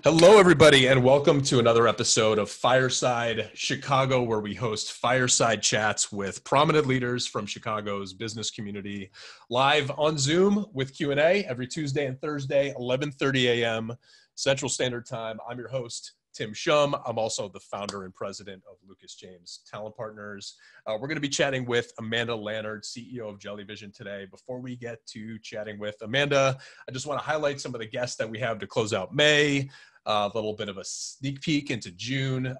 Hello, everybody, and welcome to another episode of Fireside Chicago, where we host fireside chats with prominent leaders from Chicago's business community, live on Zoom with Q&A every Tuesday and Thursday, 11:30 a.m. Central Standard Time. I'm your host, Tim Shum. I'm also the founder and president of Lucas James Talent Partners. We're going to be chatting with Amanda Lannert, CEO of Jellyvision today. Before we get to chatting with Amanda, I just want to highlight some of the guests that we have to close out May. A little bit of a sneak peek into June.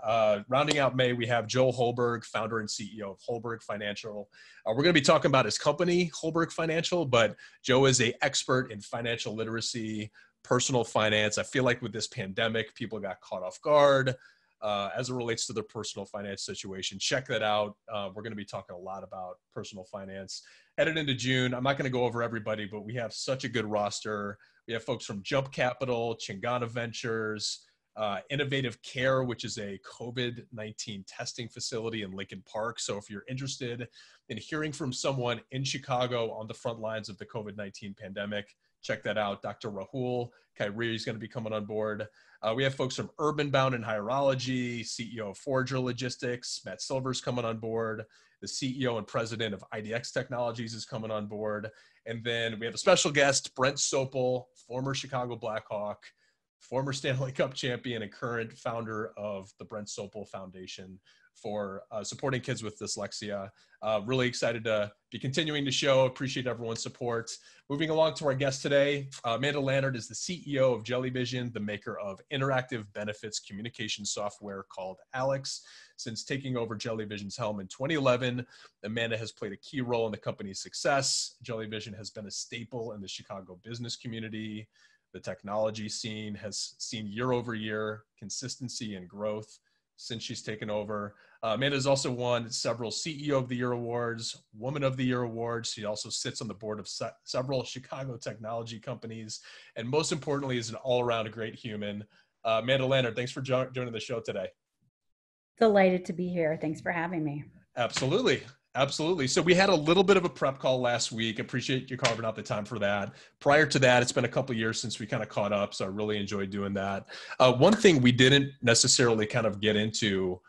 Rounding out May, we have Joe Holberg, founder and CEO of Holberg Financial. We're going to be talking about his company, Holberg Financial, but Joe is an expert in financial literacy, personal finance. I feel like with this pandemic, people got caught off guard as it relates to their personal finance situation. Check that out. We're going to be talking a lot about personal finance. Headed into June, I'm not going to go over everybody, but we have such a good roster. We have folks from Jump Capital, Chingana Ventures, Innovative Care, which is a COVID-19 testing facility in Lincoln Park. So if you're interested in hearing from someone in Chicago on the front lines of the COVID-19 pandemic, check that out. Dr. Rahul Khairi is going to be coming on board. We have folks from Urban Bound and Hierology, CEO of Forager Logistics. Matt Silver's coming on board. The CEO and president of IDX Technologies is coming on board. And then we have a special guest, Brent Sopel, former Chicago Blackhawk, former Stanley Cup champion, and current founder of the Brent Sopel Foundation for supporting kids with dyslexia. Really excited to be continuing the show. Appreciate everyone's support. Moving along to our guest today, Amanda Lannert is the CEO of Jellyvision, the maker of interactive benefits communication software called Alex. Since taking over Jellyvision's helm in 2011, Amanda has played a key role in the company's success. Jellyvision has been a staple in the Chicago business community. The technology scene has seen year over year consistency and growth since she's taken over. Amanda has also won several CEO of the Year awards, Woman of the Year awards. She also sits on the board of several Chicago technology companies, and most importantly is an all-around great human. Amanda Lannert, thanks for joining the show today. Delighted to be here. Thanks for having me. Absolutely. Absolutely. So we had a little bit of a prep call last week. Appreciate you carving out the time for that. Prior to that, it's been a couple of years since we kind of caught up, so I really enjoyed doing that. One thing we didn't necessarily kind of get into,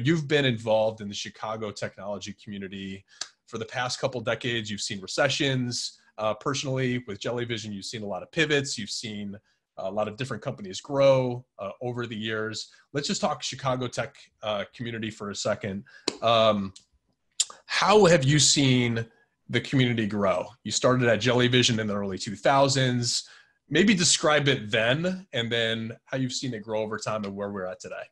you've been involved in the Chicago technology community for the past couple decades. You've seen recessions. Personally, with Jellyvision, you've seen a lot of pivots. You've seen a lot of different companies grow over the years. Let's just talk Chicago tech community for a second. How have you seen the community grow? You started at Jellyvision in the early 2000s. Maybe describe it then, and then how you've seen it grow over time and where we're at today.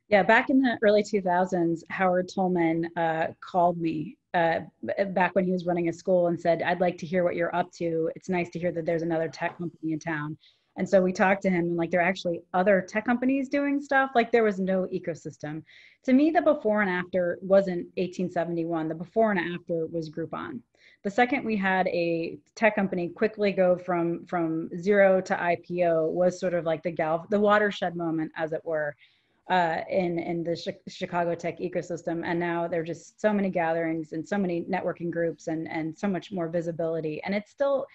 Yeah, back in the early 2000s, Howard Tolman called me back when he was running a school and said, "I'd like to hear what you're up to. It's nice to hear that there's another tech company in town." And so we talked to him, and like, there are actually other tech companies doing stuff. Like, there was no ecosystem. To me, the before and after wasn't 1871. The before and after was Groupon. The second we had a tech company quickly go from zero to IPO was sort of like the watershed moment, as it were, in the Chicago tech ecosystem. And now there are just so many gatherings and so many networking groups and so much more visibility. And it's still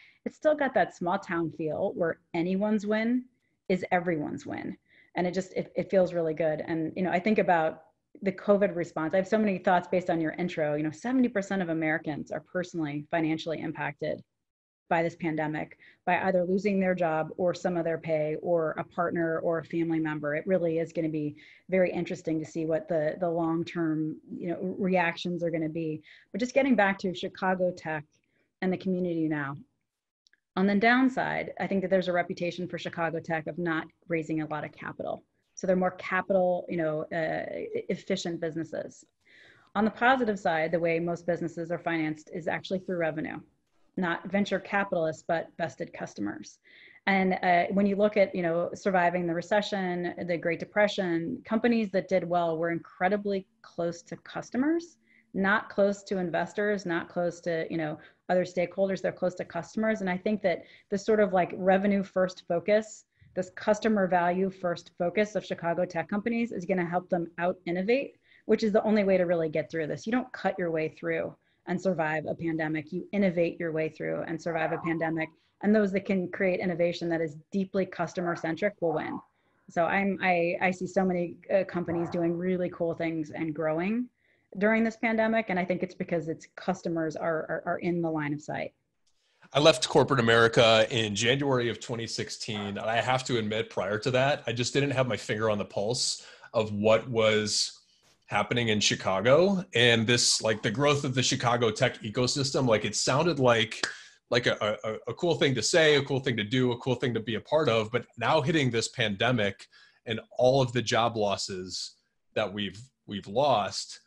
got that small town feel where anyone's win is everyone's win. And it feels really good. And, I think about the COVID response. I have so many thoughts based on your intro. 70% of Americans are personally, financially impacted by this pandemic, by either losing their job or some of their pay or a partner or a family member. It really is going to be very interesting to see what the long-term, reactions are going to be. But just getting back to Chicago tech and the community now. On the downside, I think that there's a reputation for Chicago tech of not raising a lot of capital. So they're more capital, efficient businesses. On the positive side, the way most businesses are financed is actually through revenue, not venture capitalists, but vested customers. And when you look at, surviving the recession, the Great Depression, companies that did well were incredibly close to customers, not close to investors, not close to, other stakeholders. They're close to customers. And I think that this sort of like revenue first focus, this customer value first focus of Chicago tech companies is going to help them out innovate, which is the only way to really get through this. You don't cut your way through and survive a pandemic. You innovate your way through and survive a pandemic. And those that can create innovation that is deeply customer centric will win. So I see so many companies doing really cool things and growing during this pandemic. And I think it's because its customers are in the line of sight. I left corporate America in January of 2016. And I have to admit, prior to that, I just didn't have my finger on the pulse of what was happening in Chicago. And this, like the growth of the Chicago tech ecosystem, like it sounded like a cool thing to say, a cool thing to do, a cool thing to be a part of. But now hitting this pandemic and all of the job losses that we've lost,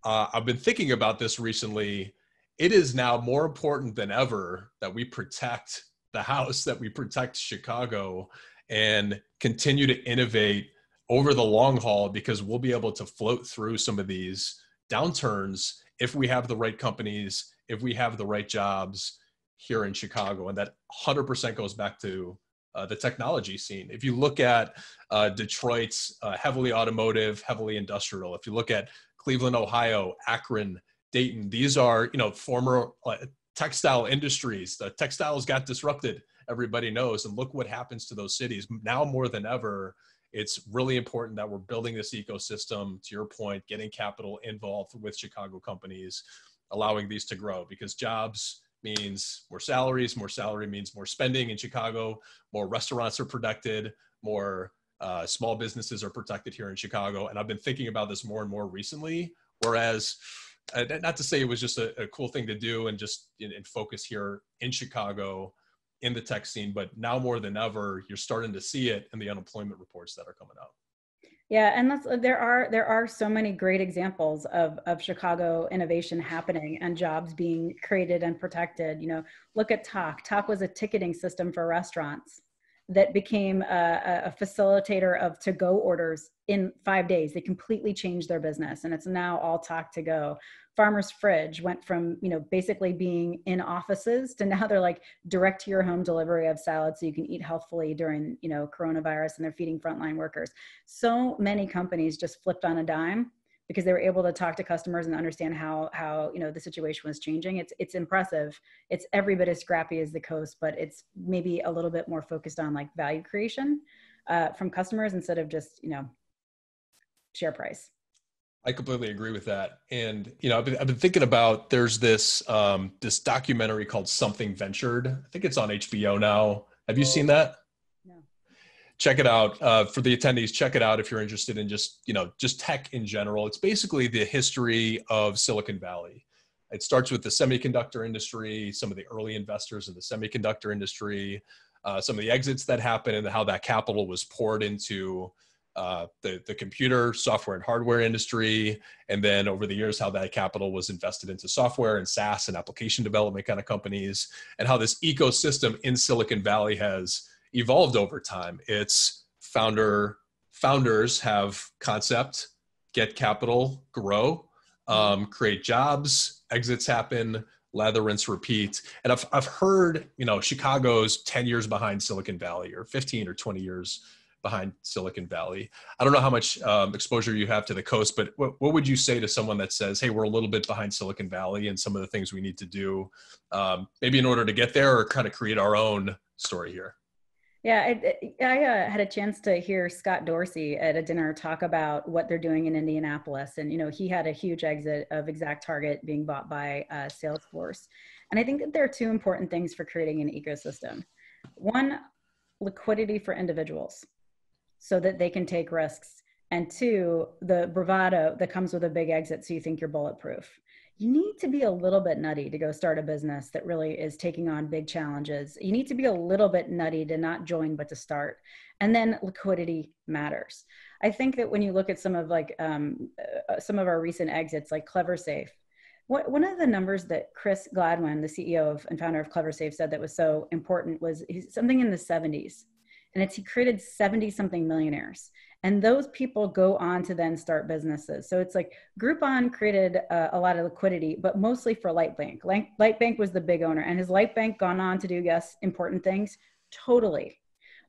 I've been thinking about this recently. It is now more important than ever that we protect the house, that we protect Chicago and continue to innovate over the long haul, because we'll be able to float through some of these downturns if we have the right companies, if we have the right jobs here in Chicago. And that 100% goes back to the technology scene. If you look at Detroit's heavily automotive, heavily industrial, if you look at Cleveland, Ohio, Akron, Dayton, these are, former textile industries. The textiles got disrupted, everybody knows, and look what happens to those cities. Now more than ever, it's really important that we're building this ecosystem, to your point, getting capital involved with Chicago companies, allowing these to grow, because jobs means more salaries, more salary means more spending in Chicago, more restaurants are protected, more small businesses are protected here in Chicago. And I've been thinking about this more and more recently, whereas not to say it was just a cool thing to do and just and focus here in Chicago in the tech scene, but now more than ever, you're starting to see it in the unemployment reports that are coming out. Yeah, and there are so many great examples of Chicago innovation happening and jobs being created and protected. Look at Tock. Tock was a ticketing system for restaurants that became a facilitator of to-go orders in 5 days. They completely changed their business, and it's now all Tock to go. Farmer's Fridge went from, basically being in offices to now they're like direct to your home delivery of salad so you can eat healthfully during, coronavirus, and they're feeding frontline workers. So many companies just flipped on a dime because they were able to talk to customers and understand how the situation was changing. It's impressive. It's every bit as scrappy as the coast, but it's maybe a little bit more focused on like value creation from customers instead of just, share price. I completely agree with that. And, I've been thinking about, there's this documentary called Something Ventured. I think it's on HBO now. Have you seen that? No. Check it out. For the attendees, check it out if you're interested in just tech in general. It's basically the history of Silicon Valley. It starts with the semiconductor industry, some of the early investors in the semiconductor industry, some of the exits that happened, and how that capital was poured into the computer, software, and hardware industry. And then over the years, how that capital was invested into software and SaaS and application development kind of companies, and how this ecosystem in Silicon Valley has evolved over time. It's founders have concept, get capital, grow, create jobs, exits happen, lather, rinse, repeat. And I've heard, Chicago's 10 years behind Silicon Valley, or 15 or 20 years behind Silicon Valley. I don't know how much exposure you have to the coast, but what would you say to someone that says, hey, we're a little bit behind Silicon Valley and some of the things we need to do, maybe in order to get there, or kind of create our own story here? Yeah, I had a chance to hear Scott Dorsey at a dinner talk about what they're doing in Indianapolis. And, he had a huge exit of ExactTarget being bought by Salesforce. And I think that there are two important things for creating an ecosystem. One, liquidity for individuals so that they can take risks. And two, the bravado that comes with a big exit so you think you're bulletproof. You need to be a little bit nutty to go start a business that really is taking on big challenges. You need to be a little bit nutty to not join, but to start. And then liquidity matters. I think that when you look at some of some of our recent exits, like CleverSafe, one of the numbers that Chris Gladwin, the CEO and founder of CleverSafe, said that was so important was something in the 70s. And he created 70 something millionaires. And those people go on to then start businesses. So it's like Groupon created a lot of liquidity, but mostly for Lightbank. Lightbank was the big owner, and has Lightbank gone on to do, yes, important things? Totally.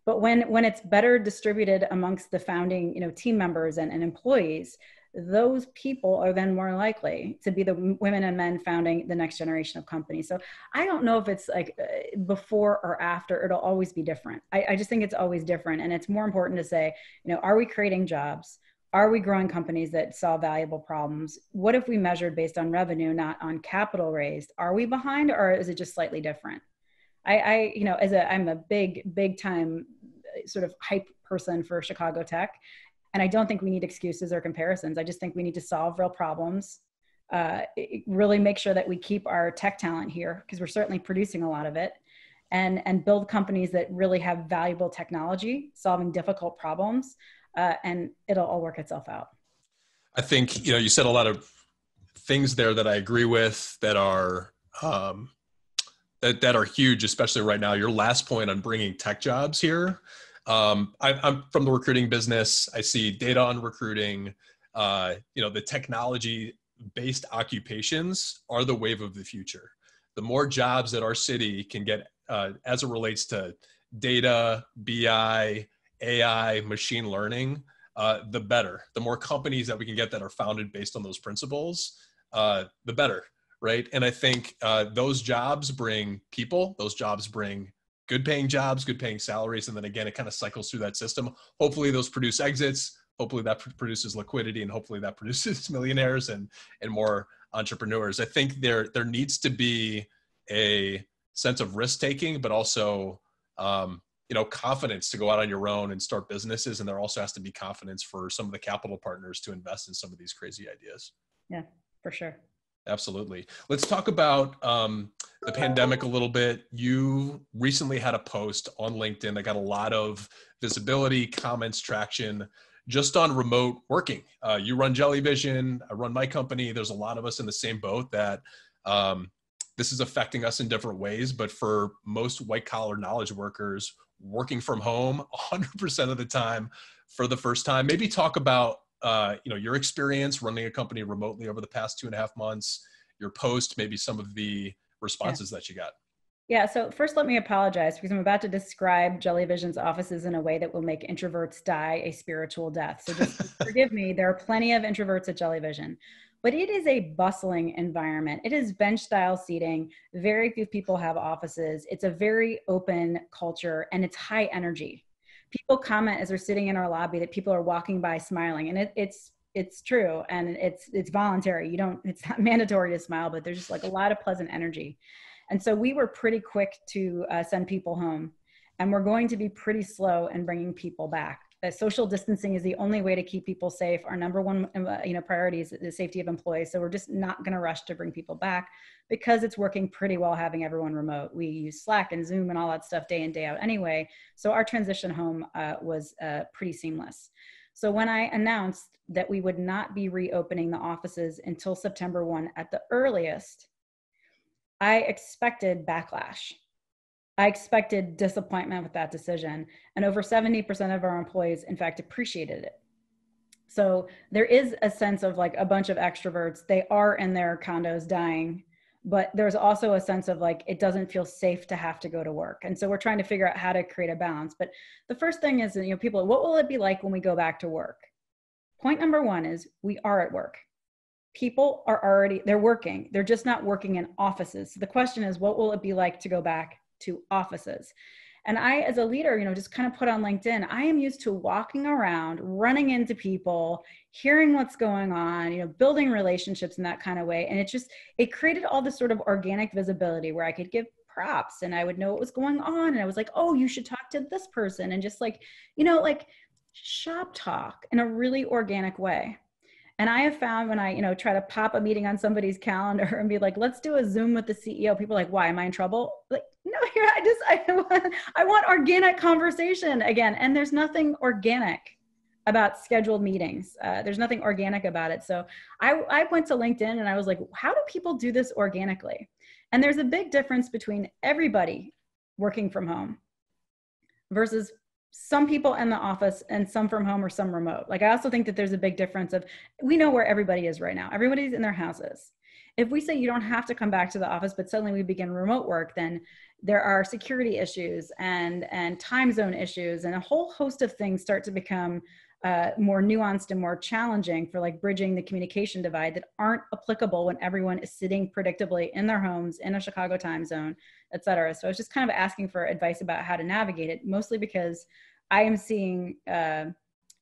But when it's better distributed amongst the founding, team members and employees, those people are then more likely to be the women and men founding the next generation of companies. So I don't know if it's like before or after, it'll always be different. I just think it's always different. And it's more important to say, are we creating jobs? Are we growing companies that solve valuable problems? What if we measured based on revenue, not on capital raised? Are we behind, or is it just slightly different? I'm a big time sort of hype person for Chicago tech. And I don't think we need excuses or comparisons. I just think we need to solve real problems, really make sure that we keep our tech talent here, because we're certainly producing a lot of it, and build companies that really have valuable technology, solving difficult problems, and it'll all work itself out. I think, you said a lot of things there that I agree with that are, that are huge, especially right now. Your last point on bringing tech jobs here. I'm from the recruiting business. I see data on recruiting. The technology-based occupations are the wave of the future. The more jobs that our city can get as it relates to data, BI, AI, machine learning, the better. The more companies that we can get that are founded based on those principles, the better, right? And I think those jobs bring people. Those jobs bring good paying jobs, good paying salaries. And then again, it kind of cycles through that system. Hopefully those produce exits. Hopefully that produces liquidity, and hopefully that produces millionaires and more entrepreneurs. I think there needs to be a sense of risk taking, but also, confidence to go out on your own and start businesses. And there also has to be confidence for some of the capital partners to invest in some of these crazy ideas. Yeah, for sure. Absolutely. Let's talk about the pandemic a little bit. You recently had a post on LinkedIn that got a lot of visibility, comments, traction, just on remote working. You run Jellyvision, I run my company. There's a lot of us in the same boat that this is affecting us in different ways. But for most white collar knowledge workers, working from home 100% of the time for the first time, maybe talk about your experience running a company remotely over the past 2.5 months, your post, maybe some of the responses that you got. Yeah. So first, let me apologize, because I'm about to describe Jellyvision's offices in a way that will make introverts die a spiritual death. So just forgive me. There are plenty of introverts at Jellyvision, but it is a bustling environment. It is bench style seating. Very few people have offices. It's a very open culture, and it's high energy. People comment as they're sitting in our lobby that people are walking by smiling, and it's true, and it's voluntary. It's not mandatory to smile, but there's just like a lot of pleasant energy. And so we were pretty quick to send people home, and we're going to be pretty slow in bringing people back. Social distancing is the only way to keep people safe. Our number one priority is the safety of employees. So we're just not going to rush to bring people back, because it's working pretty well having everyone remote. We use Slack and Zoom and all that stuff day in, day out anyway. So our transition home was pretty seamless. So when I announced that we would not be reopening the offices until September 1 at the earliest, I expected backlash. I expected disappointment with that decision. And over 70% of our employees, in fact, appreciated it. So there is a sense of like a bunch of extroverts. They are in their condos dying, but there's also a sense of like, it doesn't feel safe to have to go to work. And so we're trying to figure out how to create a balance. But the first thing is, people, what will it be like when we go back to work? Point number one is we are at work. People are already, they're working. They're just not working in offices. So the question is, what will it be like to go back to offices? And I, as a leader, just kind of put on LinkedIn, I am used to walking around, running into people, hearing what's going on, building relationships in that kind of way. And it created all this sort of organic visibility where I could give props and I would know what was going on. And I was like, oh, you should talk to this person. And just like, like shop talk in a really organic way. And I have found when I, try to pop a meeting on somebody's calendar and be like, let's do a Zoom with the CEO, people are like, why, am I in trouble? Like, no, I want organic conversation again. And there's nothing organic about scheduled meetings. There's nothing organic about it. So I went to LinkedIn and I was like, how do people do this organically? And there's a big difference between everybody working from home versus some people in the office and some from home or some remote. Like, I also think that there's a big difference of, we know where everybody is right now. Everybody's in their houses. If we say you don't have to come back to the office, but suddenly we begin remote work, then there are security issues and time zone issues and a whole host of things start to become more nuanced and more challenging for like bridging the communication divide that aren't applicable when everyone is sitting predictably in their homes in a Chicago time zone, et cetera. So I was just kind of asking for advice about how to navigate it, mostly because I am seeing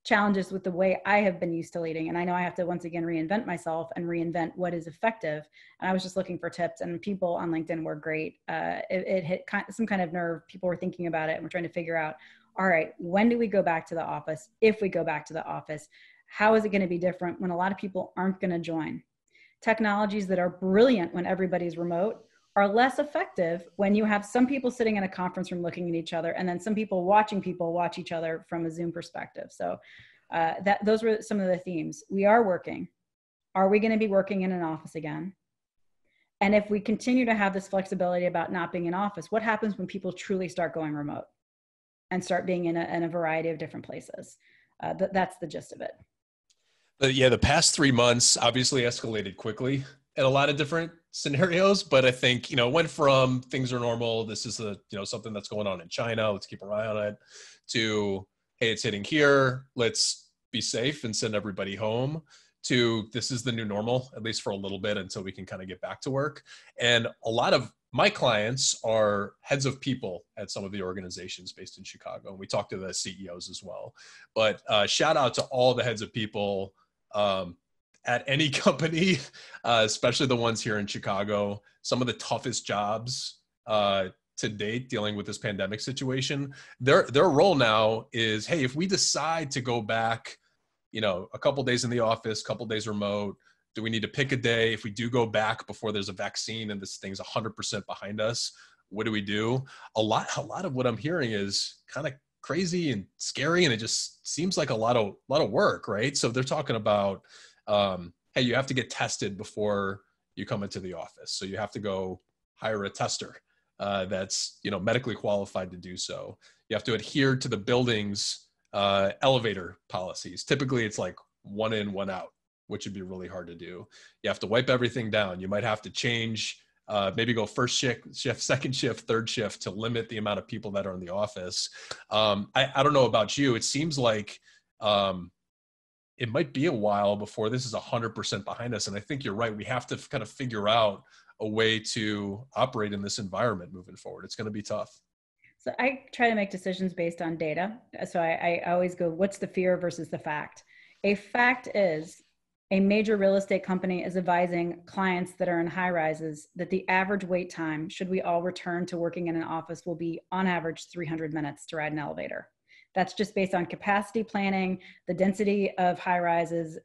challenges with the way I have been used to leading. And I know I have to once again reinvent myself and reinvent what is effective. And I was just looking for tips, and people on LinkedIn were great. It hit some kind of nerve. People were thinking about it, and we're trying to figure out, all right, when do we go back to the office? If we go back to the office, how is it going to be different when a lot of people aren't going to join? Technologies that are brilliant when everybody's remote are less effective when you have some people sitting in a conference room looking at each other, and then some people watch each other from a Zoom perspective. So those were some of the themes. We are working. Are we going to be working in an office again? And if we continue to have this flexibility about not being in office, what happens when people truly start going remote and start being in a variety of different places? That's the gist of it. Yeah, the past 3 months obviously escalated quickly in a lot of different scenarios, but I think, it went from things are normal, this is something that's going on in China, let's keep an eye on it, to, hey, it's hitting here, let's be safe and send everybody home, to this is the new normal, at least for a little bit until we can kind of get back to work. And a lot of my clients are heads of people at some of the organizations based in Chicago. And we talk to the CEOs as well. But shout out to all the heads of people at any company, especially the ones here in Chicago. Some of the toughest jobs to date dealing with this pandemic situation. Their role now is, hey, if we decide to go back, a couple days in the office, couple days remote, do we need to pick a day? If we do go back before there's a vaccine and this thing's 100% behind us, what do we do? A lot of what I'm hearing is kind of crazy and scary, and it just seems like a lot of work, right? So they're talking about, hey, you have to get tested before you come into the office. So you have to go hire a tester that's medically qualified to do so. You have to adhere to the building's elevator policies. Typically, it's like 1 in, 1 out, which would be really hard to do. You have to wipe everything down. You might have to change, maybe go first shift, second shift, third shift to limit the amount of people that are in the office. I don't know about you. It seems like it might be a while before this is 100% behind us. And I think you're right. We have to kind of figure out a way to operate in this environment moving forward. It's going to be tough. So I try to make decisions based on data. So I always go, what's the fear versus the fact? A fact is a major real estate company is advising clients that are in high rises that the average wait time, should we all return to working in an office, will be on average 300 minutes to ride an elevator. That's just based on capacity planning, the density of high rises,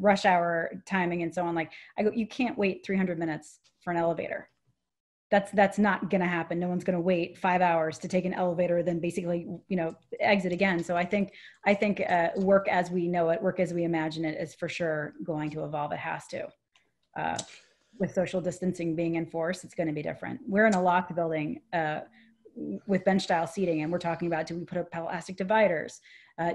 rush hour timing, and so on. Like, I go, you can't wait 300 minutes for an elevator. That's not going to happen. No one's going to wait 5 hours to take an elevator, then basically, exit again. So I think work as we know it, work as we imagine it, is for sure going to evolve. It has to. With social distancing being enforced, it's going to be different. We're in a locked building with bench style seating, and we're talking about, do we put up plastic dividers?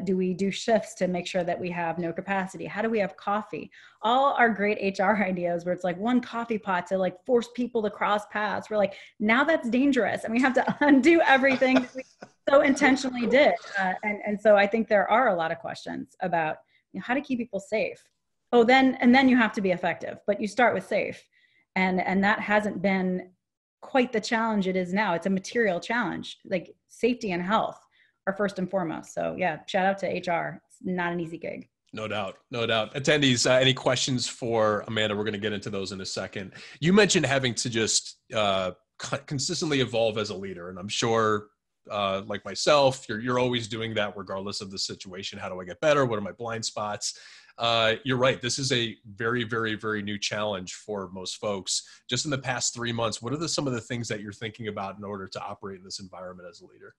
Do we do shifts to make sure that we have no capacity? How do we have coffee? All our great HR ideas where it's like one coffee pot to like force people to cross paths. We're like, now that's dangerous, and we have to undo everything that we so intentionally did. And so I think there are a lot of questions about how to keep people safe. And then you have to be effective, but you start with safe. And that hasn't been quite the challenge it is now. It's a material challenge, like safety and health are first and foremost. So yeah, shout out to HR. It's not an easy gig. No doubt. Attendees, any questions for Amanda? We're going to get into those in a second. You mentioned having to just consistently evolve as a leader. And I'm sure, like myself, you're always doing that regardless of the situation. How do I get better? What are my blind spots? You're right. This is a very, very, very new challenge for most folks. Just in the past 3 months, what are some of the things that you're thinking about in order to operate in this environment as a leader?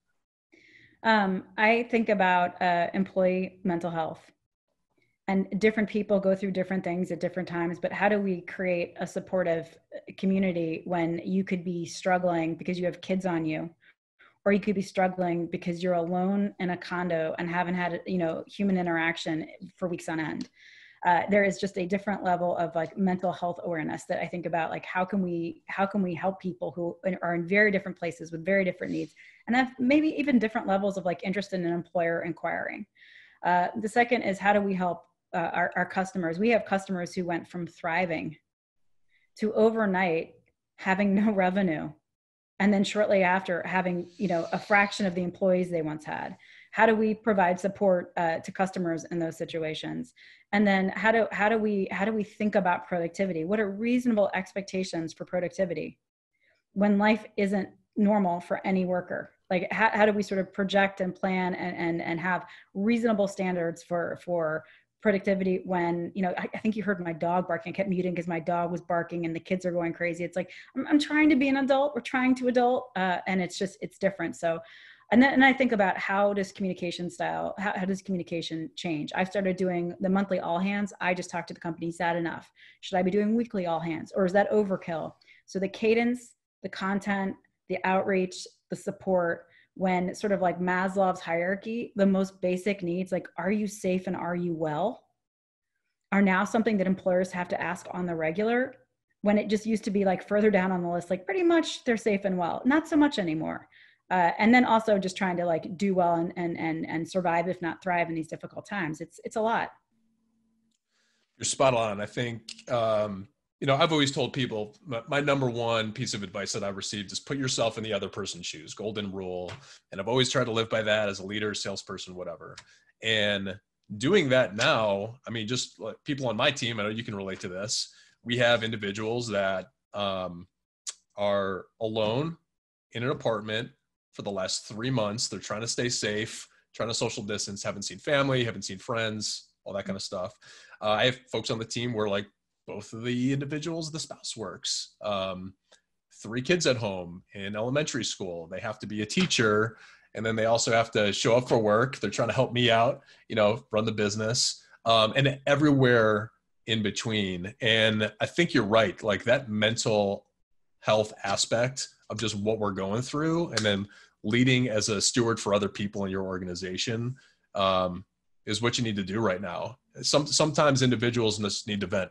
I think about employee mental health, and different people go through different things at different times, but how do we create a supportive community when you could be struggling because you have kids on you, or you could be struggling because you're alone in a condo and haven't had, human interaction for weeks on end. There is just a different level of like mental health awareness that I think about, like how can we help people who are in very different places with very different needs and have maybe even different levels of like interest in an employer inquiring. The second is, how do we help our customers? We have customers who went from thriving to overnight having no revenue, and then shortly after having, a fraction of the employees they once had. How do we provide support to customers in those situations? And then how do we think about productivity? What are reasonable expectations for productivity when life isn't normal for any worker? Like, how do we sort of project and plan and have reasonable standards for productivity when, I think you heard my dog barking. I kept muting because my dog was barking and the kids are going crazy. It's like, I'm trying to be an adult. We're trying to adult. And it's different. So, and I think about how does communication style, how does communication change? I've started doing the monthly all hands. I just talk to the company, is that enough? Should I be doing weekly all hands, or is that overkill? So the cadence, the content, the outreach, the support, when sort of like Maslow's hierarchy, the most basic needs, like, are you safe and are you well, are now something that employers have to ask on the regular, when it just used to be like further down on the list, like pretty much they're safe and well, not so much anymore. And then also just trying to like do well and survive, if not thrive, in these difficult times. It's a lot. You're spot on. I think, I've always told people my number one piece of advice that I've received is put yourself in the other person's shoes, golden rule. And I've always tried to live by that as a leader, salesperson, whatever. And doing that now, I mean, just like people on my team, I know you can relate to this. We have individuals that are alone in an apartment for the last 3 months. They're trying to stay safe, trying to social distance, haven't seen family, haven't seen friends, all that kind of stuff. I have folks on the team where like both of the individuals, the spouse works, 3 kids at home in elementary school. They have to be a teacher. And then they also have to show up for work. They're trying to help me out, run the business, and everywhere in between. And I think you're right. Like that mental health aspect of just what we're going through, and then leading as a steward for other people in your organization, is what you need to do right now. Sometimes individuals just need to vent.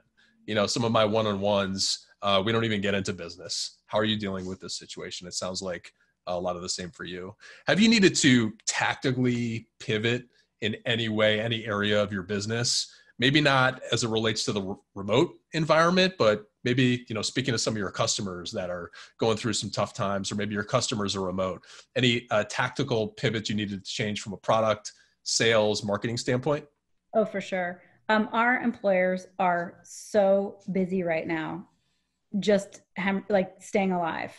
Some of my one-on-ones, we don't even get into business. How are you dealing with this situation? It sounds like a lot of the same for you. Have you needed to tactically pivot in any way, any area of your business? Maybe not as it relates to the remote environment, but maybe, speaking to some of your customers that are going through some tough times, or maybe your customers are remote. Any tactical pivots you needed to change from a product, sales, marketing standpoint? Oh, for sure. Our employers are so busy right now, just like staying alive,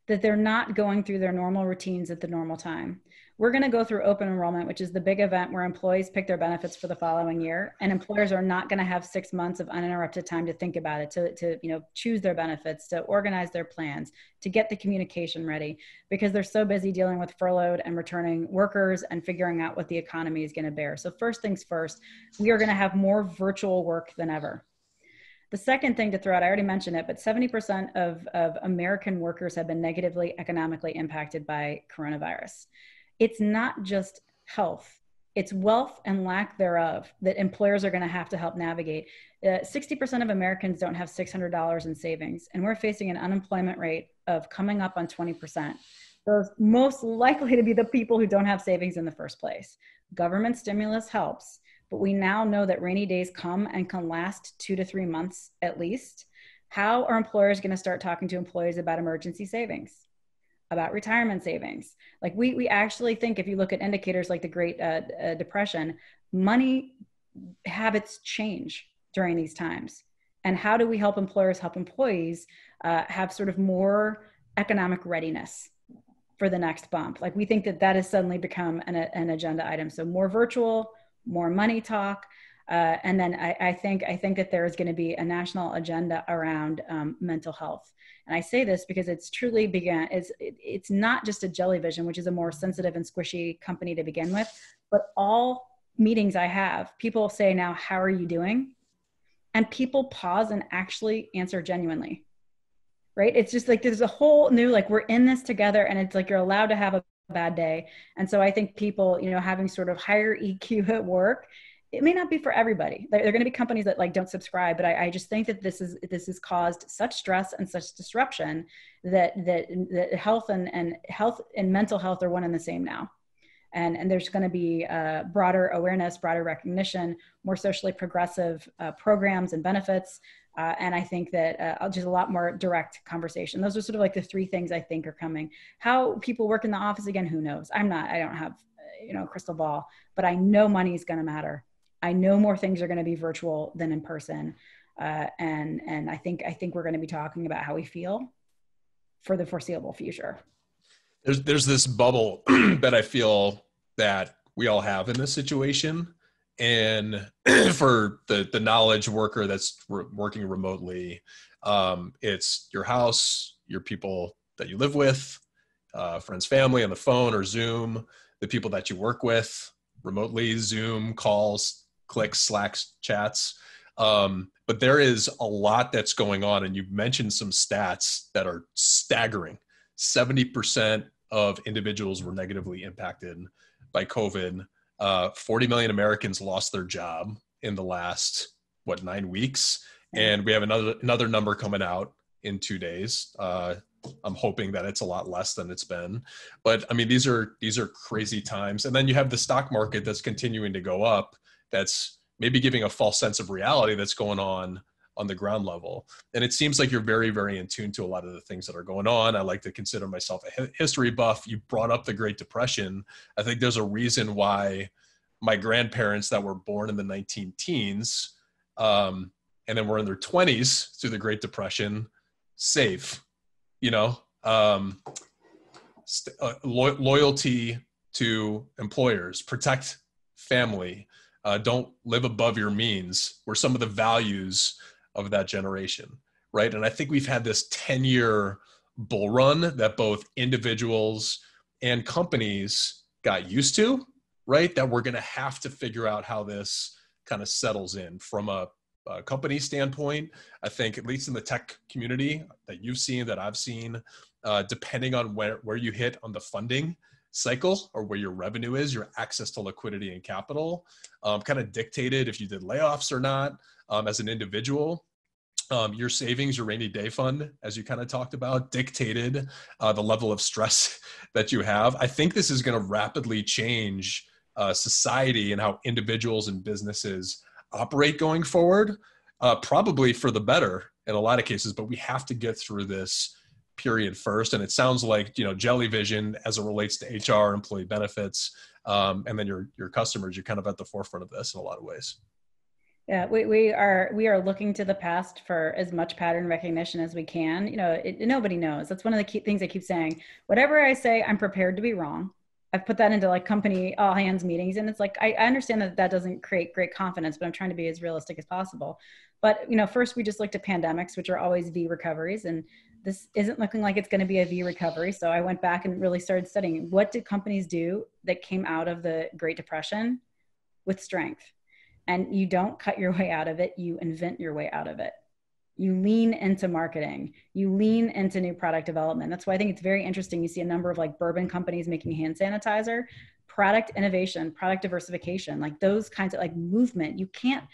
that they're not going through their normal routines at the normal time. We're going to go through open enrollment, which is the big event where employees pick their benefits for the following year, and employers are not going to have 6 months of uninterrupted time to think about it, to choose their benefits, to organize their plans, to get the communication ready, because they're so busy dealing with furloughed and returning workers and figuring out what the economy is going to bear. So first things first, we are going to have more virtual work than ever. The second thing to throw out, I already mentioned it, but 70% of American workers have been negatively economically impacted by coronavirus. It's not just health, it's wealth and lack thereof that employers are going to have to help navigate. 60% of Americans don't have $600 in savings, and we're facing an unemployment rate of coming up on 20%. Those most likely to be the people who don't have savings in the first place. Government stimulus helps, but we now know that rainy days come and can last 2 to 3 months at least. How are employers going to start talking to employees about emergency savings, about retirement savings? Like we actually think, if you look at indicators like the Great Depression, money habits change during these times. And how do we help employers help employees have sort of more economic readiness for the next bump? Like we think that has suddenly become an agenda item. So more virtual, more money talk. And then I think that there is going to be a national agenda around mental health. And I say this because it's truly it's not just a Jellyvision, which is a more sensitive and squishy company to begin with, but all meetings I have, people say now, how are you doing? And people pause and actually answer genuinely, right? It's just like, there's a whole new, like, we're in this together, and it's like, you're allowed to have a bad day. And so I think people, having sort of higher EQ at work, it may not be for everybody. There are going to be companies that like don't subscribe, but I just think that this has caused such stress and such disruption that health and mental health are one and the same now. And there's going to be broader awareness, broader recognition, more socially progressive programs and benefits. And I think that just a lot more direct conversation. Those are sort of like the three things I think are coming. How people work in the office, again, who knows? I don't have, a crystal ball, but I know money is going to matter. I know more things are going to be virtual than in person. And I think we're going to be talking about how we feel for the foreseeable future. There's this bubble that I feel that we all have in this situation. And for the knowledge worker that's working remotely, it's your house, your people that you live with, friends, family on the phone or Zoom, the people that you work with remotely, Zoom calls, clicks, Slacks, chats. But there is a lot that's going on. And you've mentioned some stats that are staggering. 70% of individuals were negatively impacted by COVID. 40 million Americans lost their job in the last, 9 weeks? And we have another number coming out in 2 days. I'm hoping that it's a lot less than it's been. But I mean, these are crazy times. And then you have the stock market that's continuing to go up. That's maybe giving a false sense of reality that's going on the ground level. And it seems like you're very, very in tune to a lot of the things that are going on. I like to consider myself a history buff. You brought up the Great Depression. I think there's a reason why my grandparents that were born in the 19 teens, and then were in their 20s through the Great Depression, save, loyalty to employers, protect family, don't live above your means, were some of the values of that generation, right? And I think we've had this 10-year bull run that both individuals and companies got used to, right? That we're going to have to figure out how this kind of settles in from a company standpoint. I think, at least in the tech community that you've seen, that I've seen, depending on where you hit on the funding cycle or where your revenue is, your access to liquidity and capital kind of dictated if you did layoffs or not. As an individual, your savings, your rainy day fund, as you kind of talked about, dictated the level of stress that you have. I think this is going to rapidly change society and how individuals and businesses operate going forward, probably for the better in a lot of cases, but we have to get through this period first. And it sounds like, Jellyvision, as it relates to HR, employee benefits, and then your customers, you're kind of at the forefront of this in a lot of ways. Yeah, we are looking to the past for as much pattern recognition as we can. Nobody knows. That's one of the key things I keep saying. Whatever I say, I'm prepared to be wrong. I've put that into like company all hands meetings. And it's like, I understand that doesn't create great confidence, but I'm trying to be as realistic as possible. But, first we just looked at pandemics, which are always V recoveries. And this isn't looking like it's going to be a V recovery. So I went back and really started studying, what did companies do that came out of the Great Depression with strength? And you don't cut your way out of it. You invent your way out of it. You lean into marketing. You lean into new product development. That's why I think it's very interesting. You see a number of like bourbon companies making hand sanitizer, product innovation, product diversification, like those kinds of like movement. You can't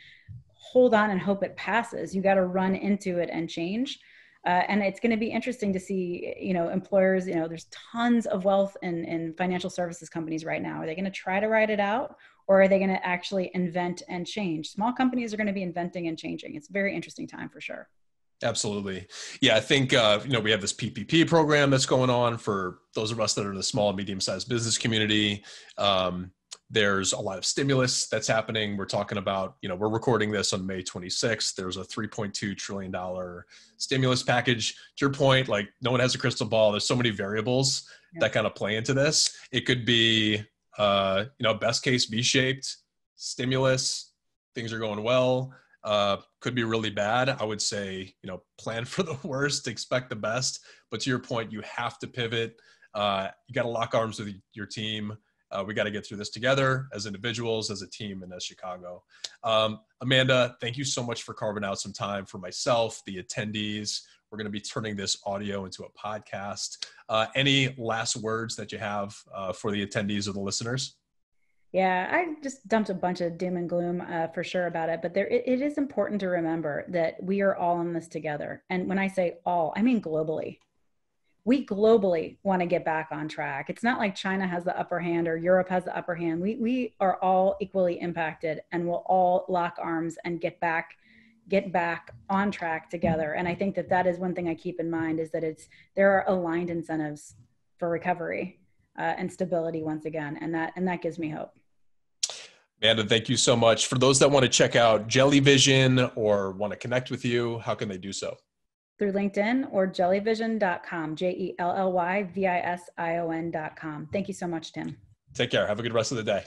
hold on and hope it passes. You got to run into it and change. And it's going to be interesting to see, employers, there's tons of wealth in financial services companies right now. Are they going to try to ride it out? Or are they going to actually invent and change? Small companies are going to be inventing and changing. It's a very interesting time for sure. Absolutely. Yeah, I think, we have this PPP program that's going on for those of us that are in the small and medium-sized business community. There's a lot of stimulus that's happening. We're talking about, we're recording this on May 26th. There's a $3.2 trillion stimulus package. To your point, like no one has a crystal ball. There's so many variables that kind of play into this. It could be, best case V-shaped stimulus. Things are going well. Could be really bad. I would say, plan for the worst, expect the best. But to your point, you have to pivot. You got to lock arms with your team. We got to get through this together as individuals, as a team, and as Chicago. Amanda, thank you so much for carving out some time for myself, the attendees. We're going to be turning this audio into a podcast. Any last words that you have for the attendees or the listeners? Yeah, I just dumped a bunch of doom and gloom for sure about it, but it is important to remember that we are all in this together. And when I say all, I mean globally. we globally want to get back on track. It's not like China has the upper hand or Europe has the upper hand. We are all equally impacted, and we'll all lock arms and get back on track together. And I think that is one thing I keep in mind, is that there are aligned incentives for recovery and stability once again. And that gives me hope. Amanda, thank you so much. For those that want to check out Jellyvision or want to connect with you, how can they do so? Through LinkedIn or jellyvision.com, JELLYVISION.com. Thank you so much, Tim. Take care. Have a good rest of the day.